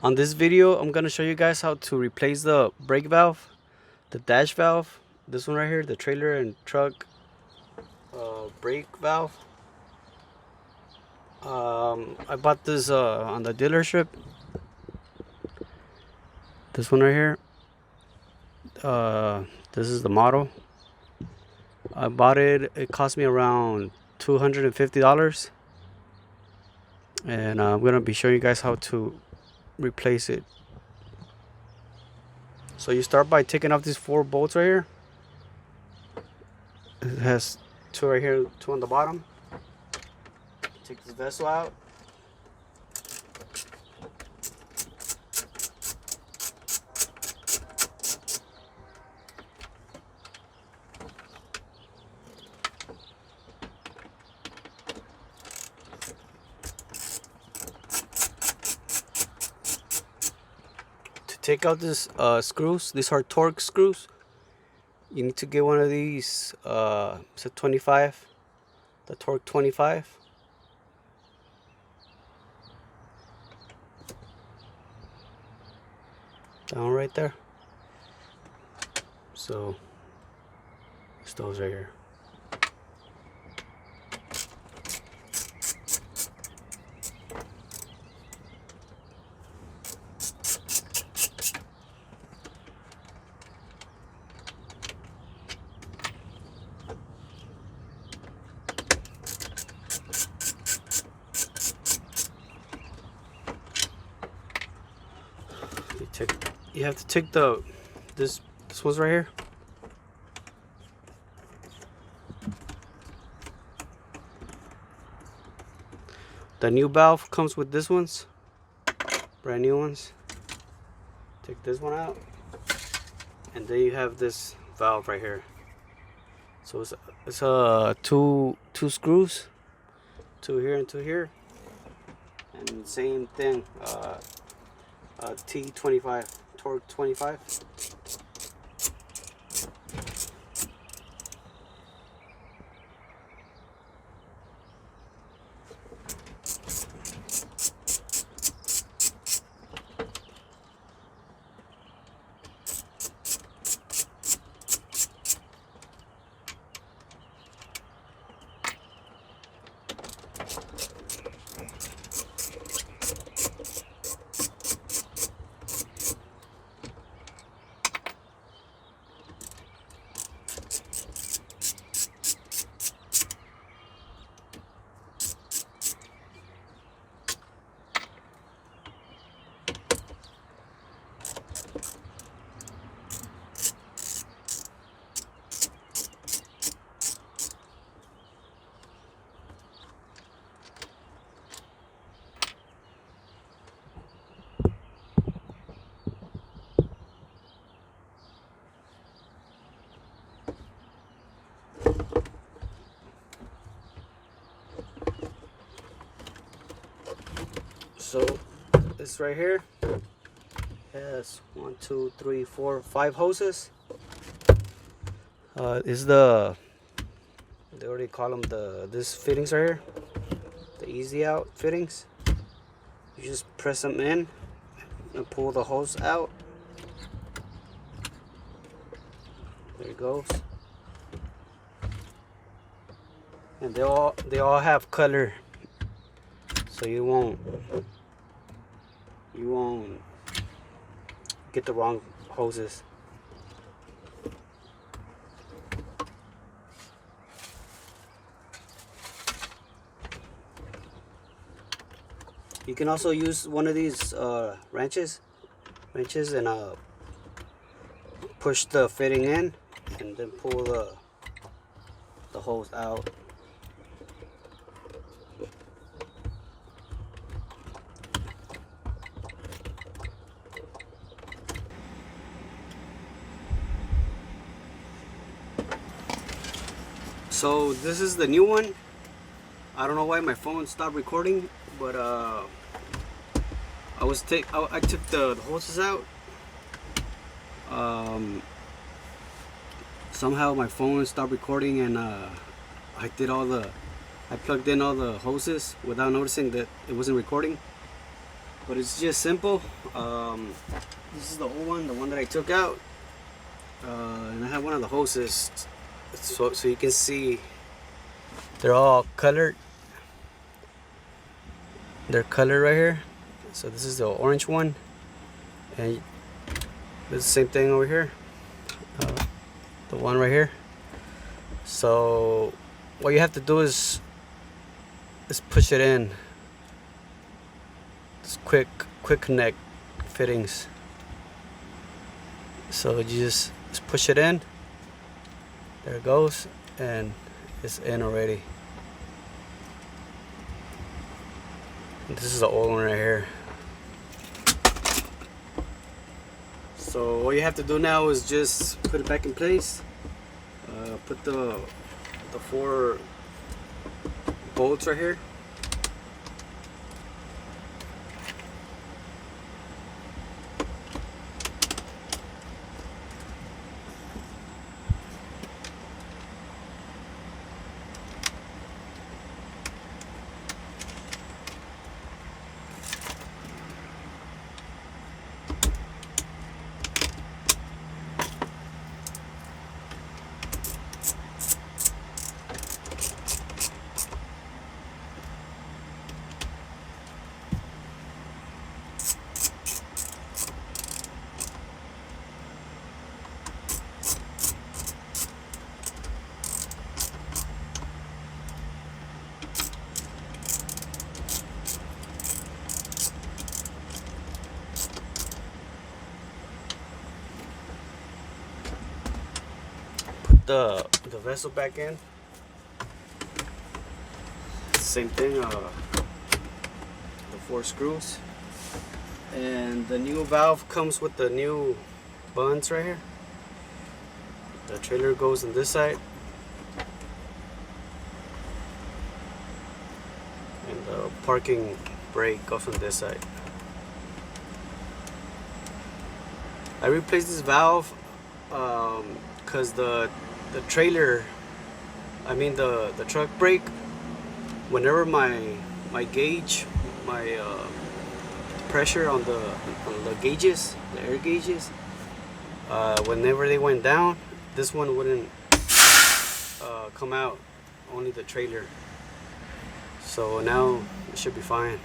On this video, I'm gonna show you guys how to replace the brake valve, the dash valve, this one right here, the trailer and truck brake valve. I bought this on the dealership. This one right here. This is the model. I bought it. It cost me around $250, and I'm gonna be showing you guys how to replace it. So you start by taking off these 4 bolts right here. It has 2 right here, 2 on the bottom. Take this vessel out. To take out this screws, these are torque screws. You need to get one of these. It's a 25, the torque 25. Down right there. So it's those right here. You have to take this one's right here. The new valve comes with this ones, brand new ones. Take this one out, and then you have this valve right here. So it's two screws, 2 here and 2 here, and same thing. T25, torque 25. So this right here has 1, 2, 3, 4, 5 hoses. Is they already call them this fittings right here, the easy out fittings. You just press them in and pull the hose out. There it goes. And they all have color, so you won't get the wrong hoses. You can also use one of these wrenches and push the fitting in and then pull the hose out. So this is the new one. I don't know why my phone stopped recording, but I took the hoses out. Somehow my phone stopped recording, and I plugged in all the hoses without noticing that it wasn't recording. but it's just simple. This is the old one, the one that I took out, and I have one of the hoses, so you can see they're all colored. They're colored right here. So this is the orange one, and it's the same thing over here, the one right here. So what you have to do is push it in. It's quick connect fittings. So you just push it in. There it goes, and it's in already. This is the old one right here. So all you have to do now is just put it back in place. Put the 4 bolts right here. The vessel back in. Same thing, the 4 screws, and the new valve comes with the new buns right here. The trailer goes on this side, and the parking brake goes on this side. I replaced this valve because the trailer, I mean the truck brake, whenever my gauge, my pressure on the gauges, the air gauges, whenever they went down, this one wouldn't come out, only the trailer. So now it should be fine.